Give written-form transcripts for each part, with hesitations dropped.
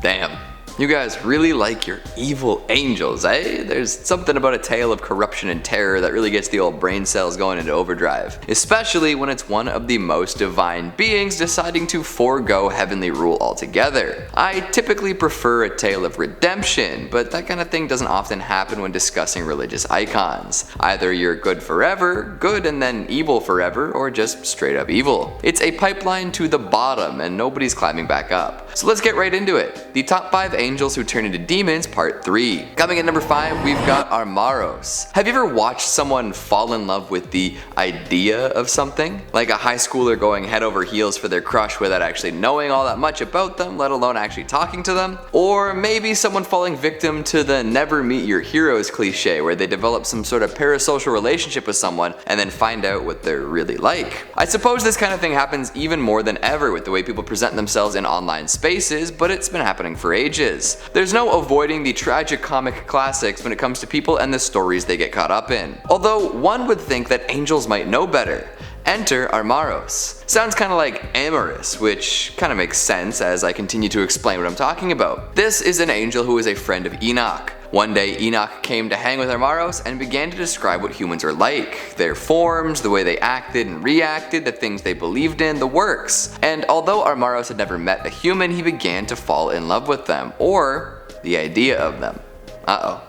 Damn. You guys really like your evil angels, eh? There's something about a tale of corruption and terror that really gets the old brain cells going into overdrive. Especially when it's one of the most divine beings deciding to forego heavenly rule altogether. I typically prefer a tale of redemption, but that kind of thing doesn't often happen when discussing religious icons. Either you're good forever, good and then evil forever, or just straight up evil. It's a pipeline to the bottom and nobody's climbing back up. So let's get right into it. The top 5 angels who turn into demons, part 3. Coming at number 5, we've got Armaros. Have you ever watched someone fall in love with the idea of something? Like a high schooler going head over heels for their crush without actually knowing all that much about them, let alone actually talking to them? Or maybe someone falling victim to the never meet your heroes cliche where they develop some sort of parasocial relationship with someone and then find out what they're really like. I suppose this kind of thing happens even more than ever with the way people present themselves in online spaces, but it's been happening for ages. There's no avoiding the tragicomic classics when it comes to people and the stories they get caught up in. Although one would think that angels might know better. Enter Armaros. Sounds kind of like Armaros, which kind of makes sense as I continue to explain what I'm talking about. This is an angel who is a friend of Enoch. One day Enoch came to hang with Armaros and began to describe what humans are like. Their forms, the way they acted and reacted, the things they believed in, the works. And although Armaros had never met a human, he began to fall in love with them, or the idea of them.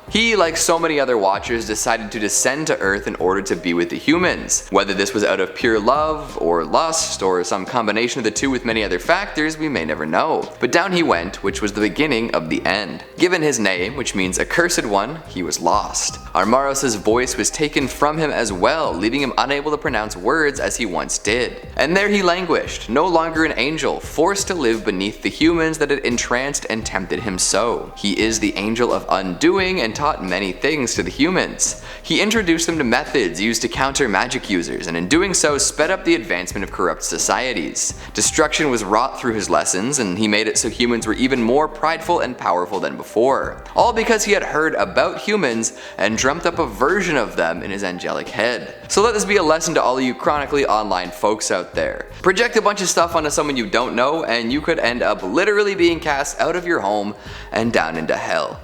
He, like so many other watchers, decided to descend to Earth in order to be with the humans. Whether this was out of pure love, or lust, or some combination of the two with many other factors, we may never know. But down he went, which was the beginning of the end. Given his name, which means accursed one, he was lost. Armaros' voice was taken from him as well, leaving him unable to pronounce words as he once did. And there he languished, no longer an angel, forced to live beneath the humans that had entranced and tempted him so. He is the angel of undoing and taught many things to the humans. He introduced them to methods used to counter magic users, and in doing so sped up the advancement of corrupt societies. Destruction was wrought through his lessons, and he made it so humans were even more prideful and powerful than before. All because he had heard about humans and dreamt up a version of them in his angelic head. So let this be a lesson to all of you chronically online folks out there. Project a bunch of stuff onto someone you don't know, and you could end up literally being cast out of your home and down into hell.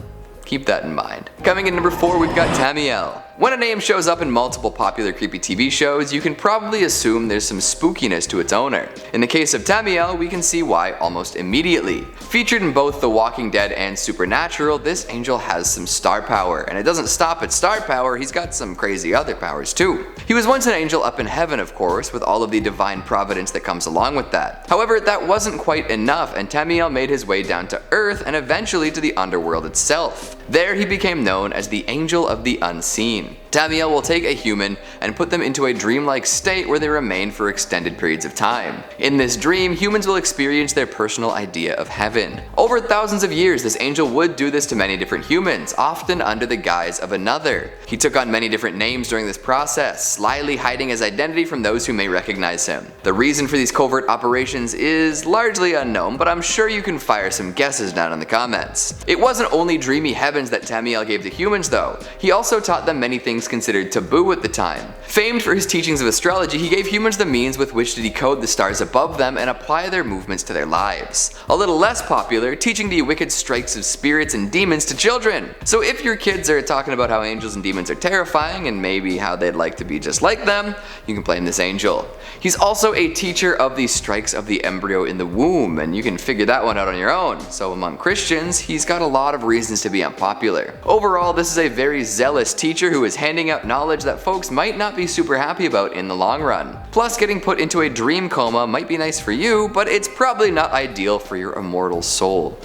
Keep that in mind. Coming in number 4, we've got Tamiel. When a name shows up in multiple popular creepy TV shows, you can probably assume there's some spookiness to its owner. In the case of Tamiel, we can see why almost immediately. Featured in both The Walking Dead and Supernatural, this angel has some star power, and it doesn't stop at star power, he's got some crazy other powers too. He was once an angel up in heaven, of course, with all of the divine providence that comes along with that. However, that wasn't quite enough, and Tamiel made his way down to Earth and eventually to the underworld itself. There he became known as the Angel of the Unseen. Tamiel will take a human and put them into a dreamlike state where they remain for extended periods of time. In this dream, humans will experience their personal idea of heaven. Over thousands of years, this angel would do this to many different humans, often under the guise of another. He took on many different names during this process, slyly hiding his identity from those who may recognize him. The reason for these covert operations is largely unknown, but I'm sure you can fire some guesses down in the comments. It wasn't only dreamy heavens that Tamiel gave to humans though. He also taught them many things considered taboo at the time. Famed for his teachings of astrology, he gave humans the means with which to decode the stars above them and apply their movements to their lives. A little less popular, teaching the wicked strikes of spirits and demons to children. So if your kids are talking about how angels and demons are terrifying and maybe how they'd like to be just like them, you can blame this angel. He's also a teacher of the strikes of the embryo in the womb, and you can figure that one out on your own. So among Christians, he's got a lot of reasons to be unpopular. Overall, this is a very zealous teacher who is handing out knowledge that folks might not be super happy about in the long run. Plus, getting put into a dream coma might be nice for you, but it's probably not ideal for your immortal soul.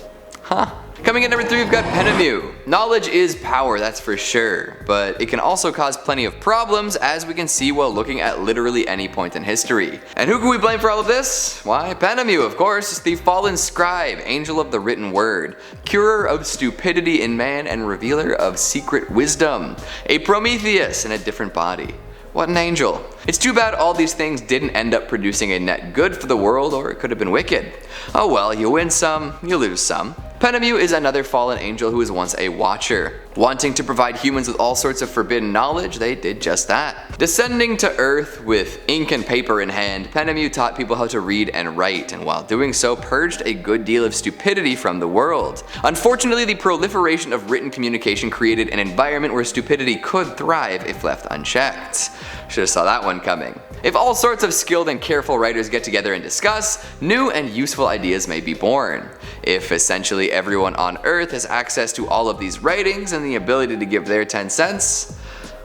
Coming in number 3, we've got Penemue. Knowledge is power, that's for sure, but it can also cause plenty of problems, as we can see while looking at literally any point in history. And who can we blame for all of this? Why, Penemue, of course, the fallen scribe, angel of the written word, curer of stupidity in man and revealer of secret wisdom, a Prometheus in a different body. What an angel. It's too bad all these things didn't end up producing a net good for the world, or it could have been wicked. Oh well, you win some, you lose some. Penemue is another fallen angel who was once a watcher. Wanting to provide humans with all sorts of forbidden knowledge, they did just that. Descending to Earth with ink and paper in hand, Penemue taught people how to read and write, and while doing so purged a good deal of stupidity from the world. Unfortunately, the proliferation of written communication created an environment where stupidity could thrive if left unchecked. Should've saw that one coming. If all sorts of skilled and careful writers get together and discuss, new and useful ideas may be born. If essentially everyone on Earth has access to all of these writings and the ability to give their 10 cents,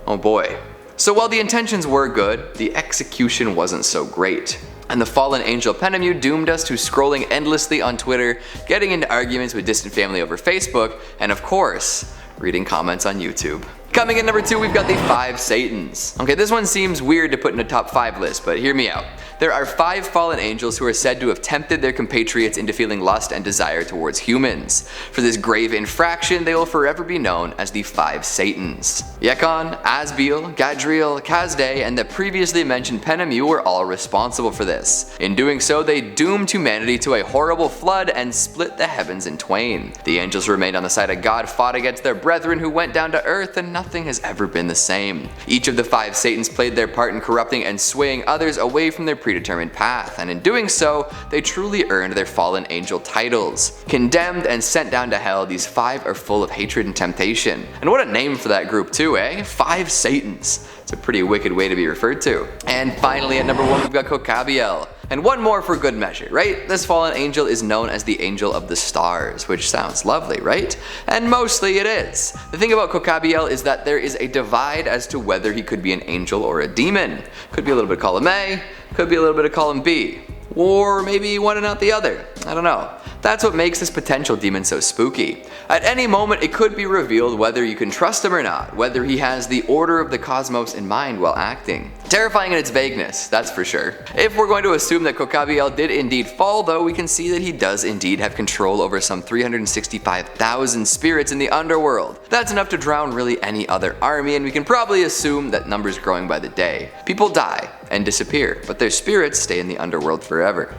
oh boy. So while the intentions were good, the execution wasn't so great. And the fallen angel Penemue doomed us to scrolling endlessly on Twitter, getting into arguments with distant family over Facebook, and of course, reading comments on YouTube. Coming in number 2, we've got the 5 Satans. Okay, this one seems weird to put in a top 5 list, but hear me out. There are 5 fallen angels who are said to have tempted their compatriots into feeling lust and desire towards humans. For this grave infraction, they will forever be known as the 5 Satans. Yekon, Asbiel, Gadriel, Kazde, and the previously mentioned Penemue were all responsible for this. In doing so, they doomed humanity to a horrible flood and split the heavens in twain. The angels who remained on the side of God fought against their brethren who went down to earth, and nothing has ever been the same. Each of the 5 Satans played their part in corrupting and swaying others away from their predetermined path, and in doing so, they truly earned their fallen angel titles. Condemned and sent down to hell, these 5 are full of hatred and temptation. And what a name for that group too, eh? 5 Satans. It's a pretty wicked way to be referred to. And finally at number 1 we've got Kokabiel. And one more for good measure, right? This fallen angel is known as the Angel of the Stars, which sounds lovely, right? And mostly it is. The thing about Kokabiel is that there is a divide as to whether he could be an angel or a demon. Could be a little bit of column A, could be a little bit of column B. Or maybe one and not the other. I don't know. That's what makes this potential demon so spooky. At any moment it could be revealed whether you can trust him or not, whether he has the order of the cosmos in mind while acting. Terrifying in its vagueness, that's for sure. If we're going to assume that Kokabiel did indeed fall though, we can see that he does indeed have control over some 365,000 spirits in the underworld. That's enough to drown really any other army, and we can probably assume that number's growing by the day. People die and disappear, but their spirits stay in the underworld forever.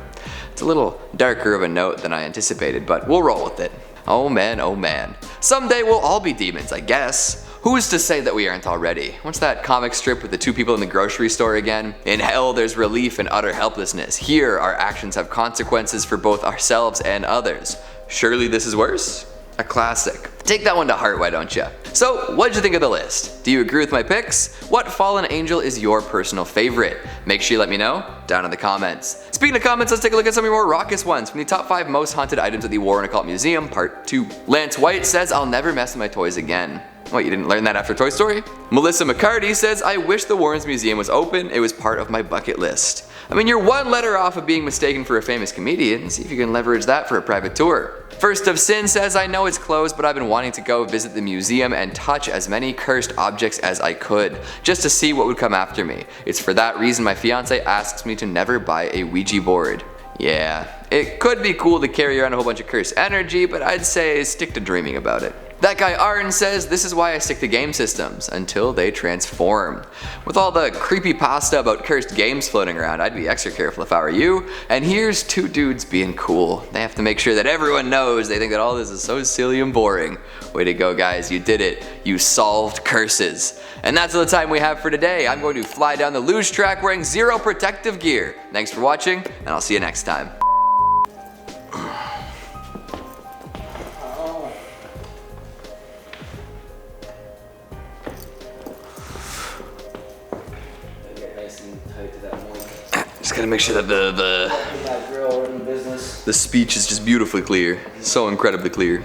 It's a little darker of a note than I anticipated, but we'll roll with it. Oh man, oh man. Someday we'll all be demons, I guess. Who's to say that we aren't already? What's that comic strip with the 2 people in the grocery store again? In hell there's relief and utter helplessness. Here our actions have consequences for both ourselves and others. Surely this is worse? A classic. Take that one to heart, why don't you? So, what'd you think of the list? Do you agree with my picks? What fallen angel is your personal favorite? Make sure you let me know down in the comments. Speaking of comments, let's take a look at some of your more raucous ones from the top 5 most haunted items at the War and Occult Museum, part 2. Lance White says, I'll never mess with my toys again. What, you didn't learn that after Toy Story? Melissa McCarty says, I wish the Warrens Museum was open. It was part of my bucket list. I mean, you're one letter off of being mistaken for a famous comedian. See if you can leverage that for a private tour. First of Sin says, I know it's closed, but I've been wanting to go visit the museum and touch as many cursed objects as I could, just to see what would come after me. It's for that reason my fiance asks me to never buy a Ouija board. Yeah, it could be cool to carry around a whole bunch of cursed energy, but I'd say stick to dreaming about it. That guy Arn says, this is why I stick to game systems, until they transform. With all the creepypasta about cursed games floating around, I'd be extra careful if I were you. And here's 2 dudes being cool. They have to make sure that everyone knows they think that all this is so silly and boring. Way to go guys, you did it. You solved curses. And that's all the time we have for today. I'm going to fly down the luge track wearing 0 protective gear. Thanks for watching, and I'll see you next time. Just gotta make sure that the speech is just beautifully clear. So incredibly clear.